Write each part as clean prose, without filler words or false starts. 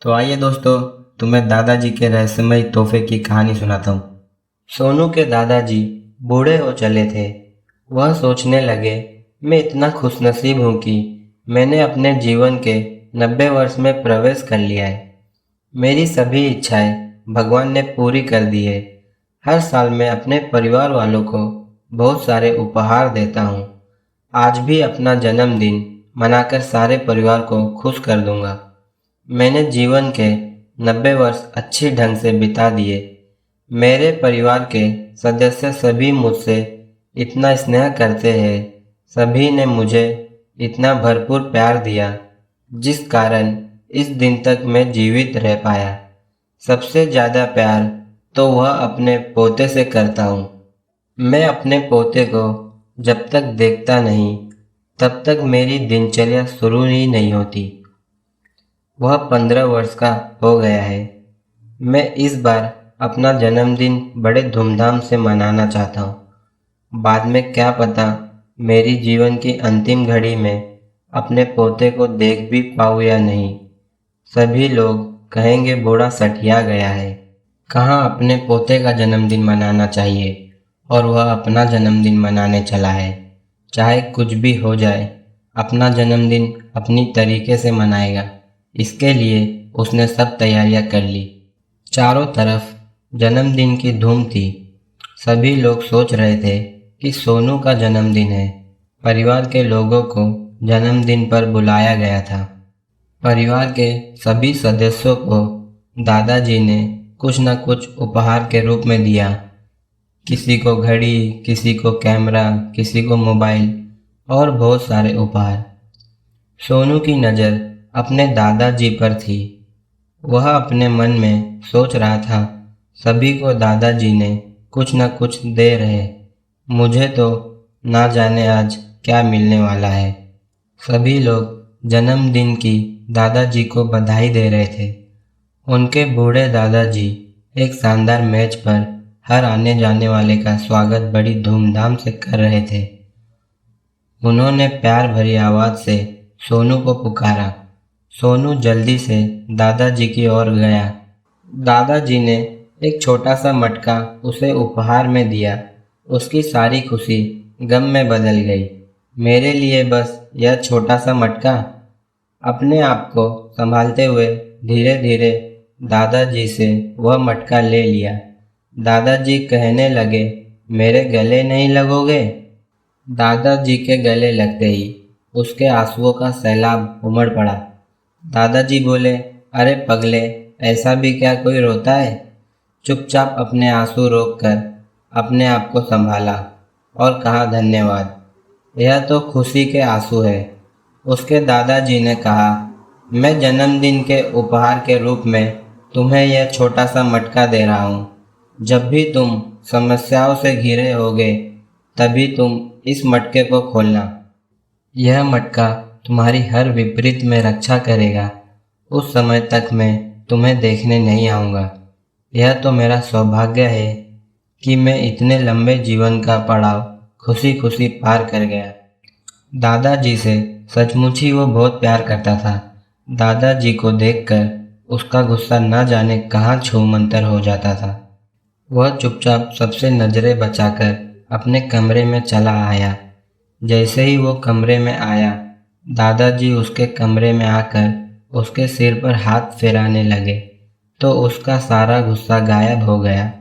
तो आइए दोस्तों, तुम्हें दादाजी के रहस्यमय तोहफे की कहानी सुनाता हूँ। सोनू के दादाजी बूढ़े हो चले थे। वह सोचने लगे, मैं इतना खुशनसीब हूँ कि मैंने अपने जीवन के 90 वर्ष में प्रवेश कर लिया है। मेरी सभी इच्छाएं भगवान ने पूरी कर दी है। हर साल मैं अपने परिवार वालों को बहुत सारे उपहार देता हूँ। आज भी अपना जन्मदिन मनाकर सारे परिवार को खुश कर दूंगा। मैंने जीवन के 90 वर्ष अच्छी ढंग से बिता दिए। मेरे परिवार के सदस्य सभी मुझसे इतना स्नेह करते हैं। सभी ने मुझे इतना भरपूर प्यार दिया, जिस कारण इस दिन तक मैं जीवित रह पाया। सबसे ज़्यादा प्यार तो वह अपने पोते से करता हूँ। मैं अपने पोते को जब तक देखता नहीं, तब तक मेरी दिनचर्या शुरू ही नहीं होती। वह 15 वर्ष का हो गया है। मैं इस बार अपना जन्मदिन बड़े धूमधाम से मनाना चाहता हूँ। बाद में क्या पता मेरी जीवन की अंतिम घड़ी में अपने पोते को देख भी पाऊँ या नहीं। सभी लोग कहेंगे बूढ़ा सठिया गया है। कहाँ अपने पोते का जन्मदिन मनाना चाहिए और वह अपना जन्मदिन मनाने चला है। चाहे कुछ भी हो जाए, अपना जन्मदिन अपनी तरीके से मनाएगा। इसके लिए उसने सब तैयारियां कर ली। चारों तरफ जन्मदिन की धूम थी। सभी लोग सोच रहे थे कि सोनू का जन्मदिन है। परिवार के लोगों को जन्मदिन पर बुलाया गया था। परिवार के सभी सदस्यों को दादाजी ने कुछ न कुछ उपहार के रूप में दिया। किसी को घड़ी, किसी को कैमरा, किसी को मोबाइल और बहुत सारे उपहार। सोनू की नज़र अपने दादाजी पर थी। वह अपने मन में सोच रहा था, सभी को दादाजी ने कुछ न कुछ दे रहे, मुझे तो ना जाने आज क्या मिलने वाला है। सभी लोग जन्मदिन की दादाजी को बधाई दे रहे थे। उनके बूढ़े दादाजी एक शानदार मैच पर हर आने जाने वाले का स्वागत बड़ी धूमधाम से कर रहे थे। उन्होंने प्यार भरी आवाज़ से सोनू को पुकारा। सोनू जल्दी से दादाजी की ओर गया। दादाजी ने एक छोटा सा मटका उसे उपहार में दिया। उसकी सारी खुशी गम में बदल गई। मेरे लिए बस यह छोटा सा मटका? अपने आप को संभालते हुए धीरे धीरे दादाजी से वह मटका ले लिया। दादाजी कहने लगे, मेरे गले नहीं लगोगे? दादाजी के गले लगते ही उसके आंसुओं का सैलाब उमड़ पड़ा। दादाजी बोले, अरे पगले, ऐसा भी क्या कोई रोता है? चुपचाप अपने आंसू रोककर अपने आप को संभाला और कहा, धन्यवाद, यह तो खुशी के आंसू है। उसके दादाजी ने कहा, मैं जन्मदिन के उपहार के रूप में तुम्हें यह छोटा सा मटका दे रहा हूँ। जब भी तुम समस्याओं से घिरे होगे, तभी तुम इस मटके को खोलना। यह मटका तुम्हारी हर विपरीत में रक्षा करेगा। उस समय तक मैं तुम्हें देखने नहीं आऊँगा। यह तो मेरा सौभाग्य है कि मैं इतने लंबे जीवन का पड़ाव खुशी खुशी पार कर गया। दादाजी से सचमुच ही वो बहुत प्यार करता था। दादाजी को देखकर उसका गुस्सा न जाने कहाँ छूमंतर हो जाता था। वह चुपचाप सबसे नज़रें बचाकर अपने कमरे में चला आया। जैसे ही वो कमरे में आया, दादाजी उसके कमरे में आकर उसके सिर पर हाथ फेराने लगे तो उसका सारा गुस्सा गायब हो गया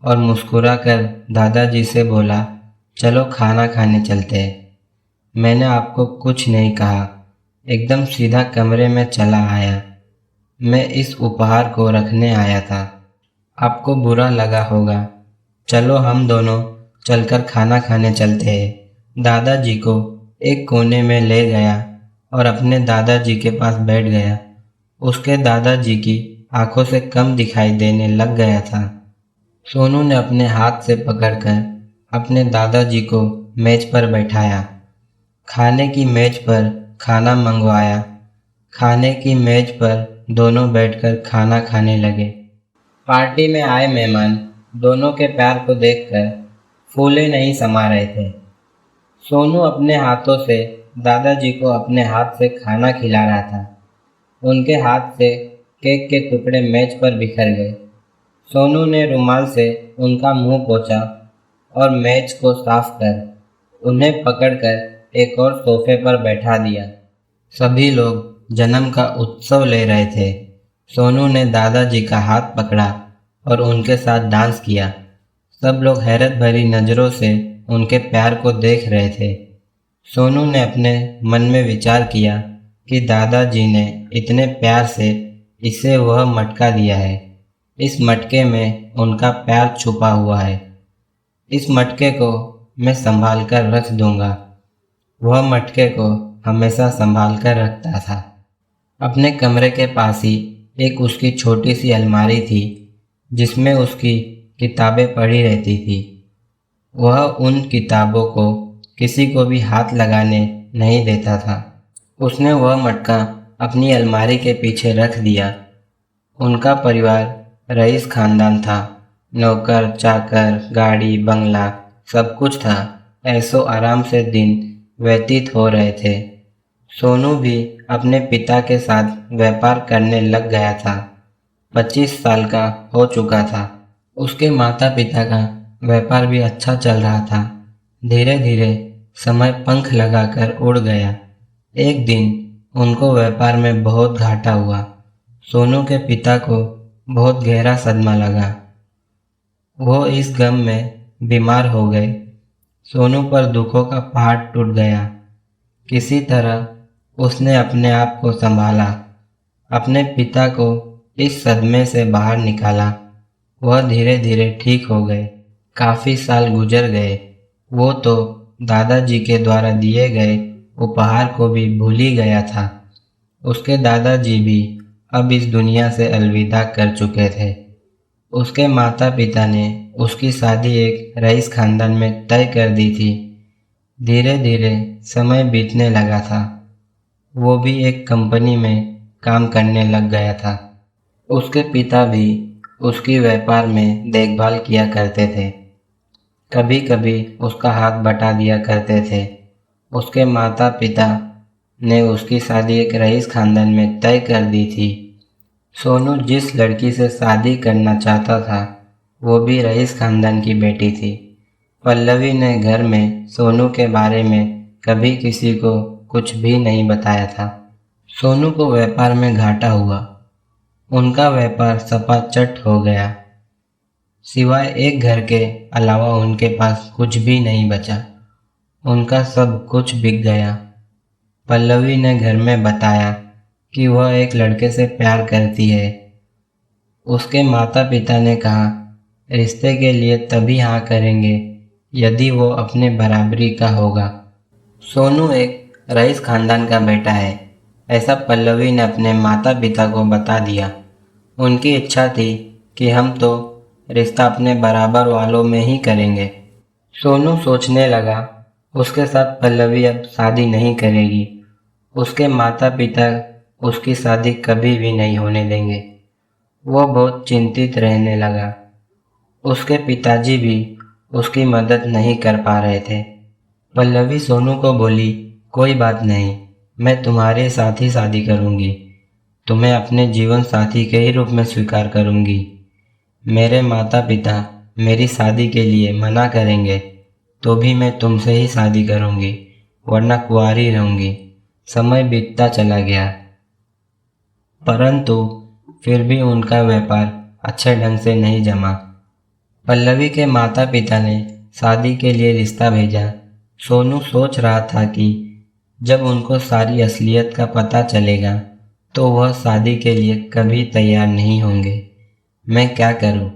और मुस्कुराकर दादाजी से बोला, चलो खाना खाने चलते हैं। मैंने आपको कुछ नहीं कहा, एकदम सीधा कमरे में चला आया। मैं इस उपहार को रखने आया था। आपको बुरा लगा होगा। चलो हम दोनों चलकर खाना खाने चलते हैं। दादाजी को एक कोने में ले गया और अपने दादाजी के पास बैठ गया। उसके दादाजी की आंखों से कम दिखाई देने लग गया था। सोनू ने अपने हाथ से पकड़कर अपने दादाजी को मेज पर बैठाया। खाने की मेज पर खाना मंगवाया। खाने की मेज पर दोनों बैठकर खाना खाने लगे। पार्टी में आए मेहमान दोनों के प्यार को देखकर फूले नहीं समा रहे थे। सोनू अपने हाथों से दादाजी को अपने हाथ से खाना खिला रहा था। उनके हाथ से केक के टुकड़े मेज पर बिखर गए। सोनू ने रुमाल से उनका मुंह पोंछा और मेज को साफ कर उन्हें पकड़कर एक और सोफे पर बैठा दिया। सभी लोग जन्म का उत्सव ले रहे थे। सोनू ने दादाजी का हाथ पकड़ा और उनके साथ डांस किया। सब लोग हैरत भरी नज़रों से उनके प्यार को देख रहे थे। सोनू ने अपने मन में विचार किया कि दादाजी ने इतने प्यार से इसे वह मटका दिया है। इस मटके में उनका प्यार छुपा हुआ है। इस मटके को मैं संभाल कर रख दूंगा। वह मटके को हमेशा संभाल कर रखता था। अपने कमरे के पास ही एक उसकी छोटी सी अलमारी थी जिसमें उसकी किताबें पड़ी रहती थी। वह उन किताबों को किसी को भी हाथ लगाने नहीं देता था। उसने वह मटका अपनी अलमारी के पीछे रख दिया। उनका परिवार रईस खानदान था। नौकर चाकर, गाड़ी बंगला सब कुछ था। ऐसो आराम से दिन व्यतीत हो रहे थे। सोनू भी अपने पिता के साथ व्यापार करने लग गया था। 25 साल का हो चुका था। उसके माता पिता का व्यापार भी अच्छा चल रहा था। धीरे धीरे समय पंख लगाकर उड़ गया। एक दिन उनको व्यापार में बहुत घाटा हुआ। सोनू के पिता को बहुत गहरा सदमा लगा। वो इस गम में बीमार हो गए। सोनू पर दुखों का पहाड़ टूट गया। किसी तरह उसने अपने आप को संभाला, अपने पिता को इस सदमे से बाहर निकाला। वह धीरे धीरे ठीक हो गए। काफ़ी साल गुजर गए। वो तो दादाजी के द्वारा दिए गए उपहार को भी भूल ही गया था। उसके दादाजी भी अब इस दुनिया से अलविदा कर चुके थे। उसके माता पिता ने उसकी शादी एक रईस खानदान में तय कर दी थी। धीरे धीरे समय बीतने लगा था। वो भी एक कंपनी में काम करने लग गया था। उसके पिता भी उसकी व्यापार में देखभाल किया करते थे। कभी कभी उसका हाथ बटा दिया करते थे। उसके माता पिता ने उसकी शादी एक रईस खानदान में तय कर दी थी। सोनू जिस लड़की से शादी करना चाहता था वो भी रईस खानदान की बेटी थी। पल्लवी ने घर में सोनू के बारे में कभी किसी को कुछ भी नहीं बताया था। सोनू को व्यापार में घाटा हुआ। उनका व्यापार सपाचट हो गया। सिवाय एक घर के अलावा उनके पास कुछ भी नहीं बचा। उनका सब कुछ बिक गया। पल्लवी ने घर में बताया कि वह एक लड़के से प्यार करती है। उसके माता पिता ने कहा रिश्ते के लिए तभी हाँ करेंगे यदि वो अपने बराबरी का होगा। सोनू एक रईस खानदान का बेटा है, ऐसा पल्लवी ने अपने माता पिता को बता दिया। उनकी इच्छा थी कि हम तो रिश्ता अपने बराबर वालों में ही करेंगे। सोनू सोचने लगा उसके साथ पल्लवी अब शादी नहीं करेगी। उसके माता पिता उसकी शादी कभी भी नहीं होने देंगे। वो बहुत चिंतित रहने लगा। उसके पिताजी भी उसकी मदद नहीं कर पा रहे थे। पल्लवी सोनू को बोली, कोई बात नहीं, मैं तुम्हारे साथ ही शादी करूँगी। तुम्हें अपने जीवन साथी के ही रूप में स्वीकार करूँगी। मेरे माता पिता मेरी शादी के लिए मना करेंगे तो भी मैं तुमसे ही शादी करूँगी, वरना कुंवारी रहूँगी। समय बीतता चला गया, परंतु फिर भी उनका व्यापार अच्छे ढंग से नहीं जमा। पल्लवी के माता पिता ने शादी के लिए रिश्ता भेजा। सोनू सोच रहा था कि जब उनको सारी असलियत का पता चलेगा तो वह शादी के लिए कभी तैयार नहीं होंगे। मैं क्या करूं?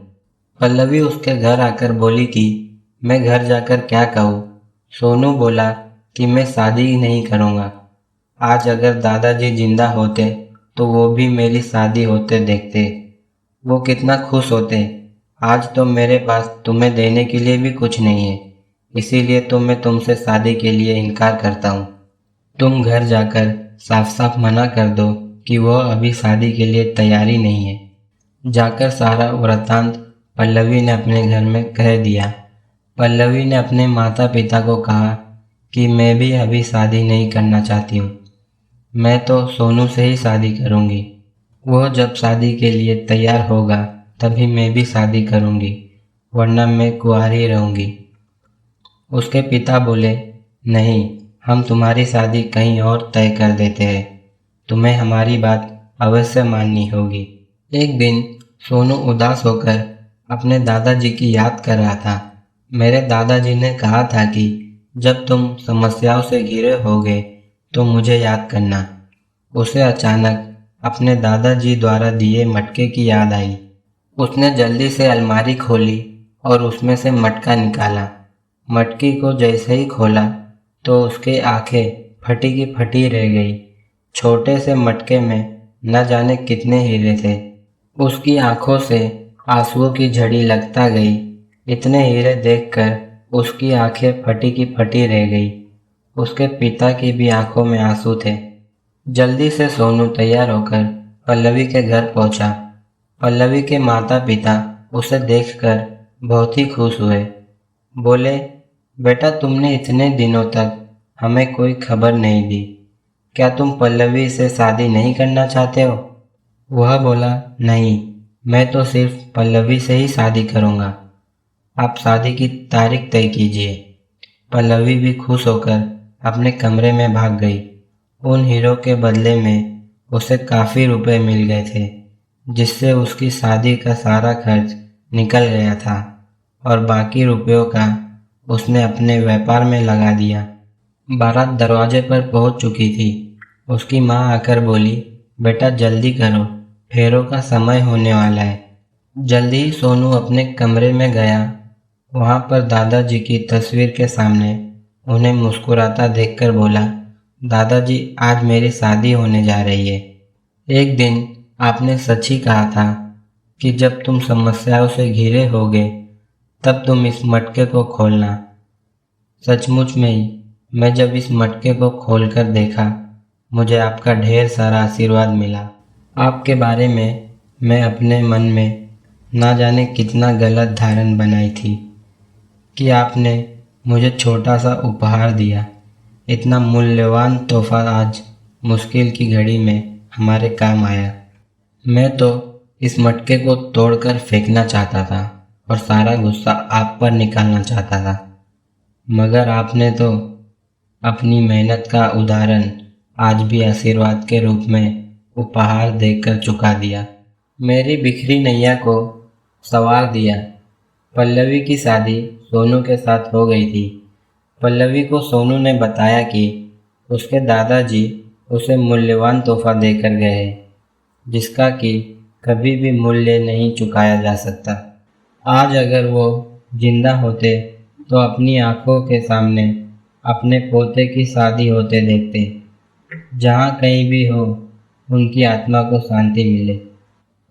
पल्लवी उसके घर आकर बोली कि मैं घर जाकर क्या कहूँ। सोनू बोला कि मैं शादी ही नहीं करूँगा। आज अगर दादाजी जिंदा होते तो वो भी मेरी शादी होते देखते। वो कितना खुश होते। आज तो मेरे पास तुम्हें देने के लिए भी कुछ नहीं है, इसीलिए तो मैं तुमसे शादी के लिए इनकार करता हूँ। तुम घर जाकर साफ साफ मना कर दो कि वह अभी शादी के लिए तैयारी नहीं है। जाकर सारा वृत्तांत पल्लवी ने अपने घर में कह दिया। पल्लवी ने अपने माता पिता को कहा कि मैं भी अभी शादी नहीं करना चाहती हूँ। मैं तो सोनू से ही शादी करूँगी। वो जब शादी के लिए तैयार होगा तभी मैं भी शादी करूँगी, वरना मैं कुंवारी रहूँगी। उसके पिता बोले, नहीं, हम तुम्हारी शादी कहीं और तय कर देते हैं। तुम्हें हमारी बात अवश्य माननी होगी। एक दिन सोनू उदास होकर अपने दादाजी की याद कर रहा था। मेरे दादाजी ने कहा था कि जब तुम समस्याओं से घिरे होगे तो मुझे याद करना। उसे अचानक अपने दादाजी द्वारा दिए मटके की याद आई। उसने जल्दी से अलमारी खोली और उसमें से मटका निकाला। मटकी को जैसे ही खोला तो उसकी आंखें फटी की फटी रह गई। छोटे से मटके में न जाने कितने हीरे थे। उसकी आंखों से आंसुओं की झड़ी लगता गई। इतने हीरे देखकर उसकी आंखें फटी की फटी रह गई। उसके पिता की भी आंखों में आंसू थे। जल्दी से सोनू तैयार होकर पल्लवी के घर पहुंचा। पल्लवी के माता पिता उसे देखकर बहुत ही खुश हुए। बोले, बेटा, तुमने इतने दिनों तक हमें कोई खबर नहीं दी। क्या तुम पल्लवी से शादी नहीं करना चाहते हो? वह बोला, नहीं, मैं तो सिर्फ पल्लवी से ही शादी करूँगा। आप शादी की तारीख तय कीजिए। पल्लवी भी खुश होकर अपने कमरे में भाग गई। उन हीरों के बदले में उसे काफ़ी रुपए मिल गए थे, जिससे उसकी शादी का सारा खर्च निकल गया था और बाकी रुपयों का उसने अपने व्यापार में लगा दिया। बारात दरवाजे पर पहुंच चुकी थी। उसकी माँ आकर बोली, बेटा जल्दी करो, फेरों का समय होने वाला है। जल्दी ही सोनू अपने कमरे में गया। वहाँ पर दादाजी की तस्वीर के सामने उन्हें मुस्कुराता देखकर बोला, दादाजी, आज मेरी शादी होने जा रही है। एक दिन आपने सच ही कहा था कि जब तुम समस्याओं से घिरे होगे तब तुम इस मटके को खोलना। सचमुच में ही मैं जब इस मटके को खोलकर देखा, मुझे आपका ढेर सारा आशीर्वाद मिला। आपके बारे में मैं अपने मन में ना जाने कितना गलत धारणा बनाई थी कि आपने मुझे छोटा सा उपहार दिया। इतना मूल्यवान तोहफा आज मुश्किल की घड़ी में हमारे काम आया। मैं तो इस मटके को तोड़कर फेंकना चाहता था और सारा गुस्सा आप पर निकालना चाहता था, मगर आपने तो अपनी मेहनत का उदाहरण आज भी आशीर्वाद के रूप में उपहार देकर चुका दिया। मेरी बिखरी नैया को संवार दिया। पल्लवी की शादी सोनू के साथ हो गई थी। पल्लवी को सोनू ने बताया कि उसके दादाजी उसे मूल्यवान तोहफा देकर गए हैं, जिसका कि कभी भी मूल्य नहीं चुकाया जा सकता। आज अगर वो जिंदा होते तो अपनी आंखों के सामने अपने पोते की शादी होते देखते। जहाँ कहीं भी हो, उनकी आत्मा को शांति मिले।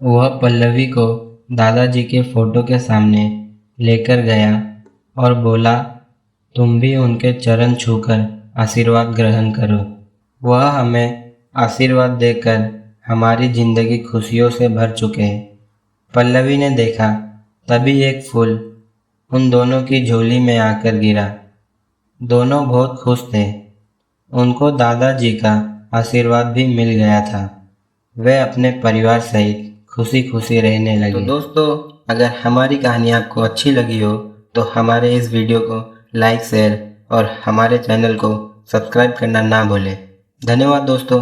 वह पल्लवी को दादाजी के फोटो के सामने लेकर गया और बोला, तुम भी उनके चरण छूकर आशीर्वाद ग्रहण करो। वह हमें आशीर्वाद देकर हमारी जिंदगी खुशियों से भर चुके हैं। पल्लवी ने देखा, तभी एक फूल उन दोनों की झोली में आकर गिरा। दोनों बहुत खुश थे। उनको दादाजी का आशीर्वाद भी मिल गया था। वे अपने परिवार सहित खुशी खुशी रहने लगे। तो दोस्तों, अगर हमारी कहानी आपको अच्छी लगी हो तो हमारे इस वीडियो को लाइक, शेयर और हमारे चैनल को सब्सक्राइब करना ना भूलें। धन्यवाद दोस्तों।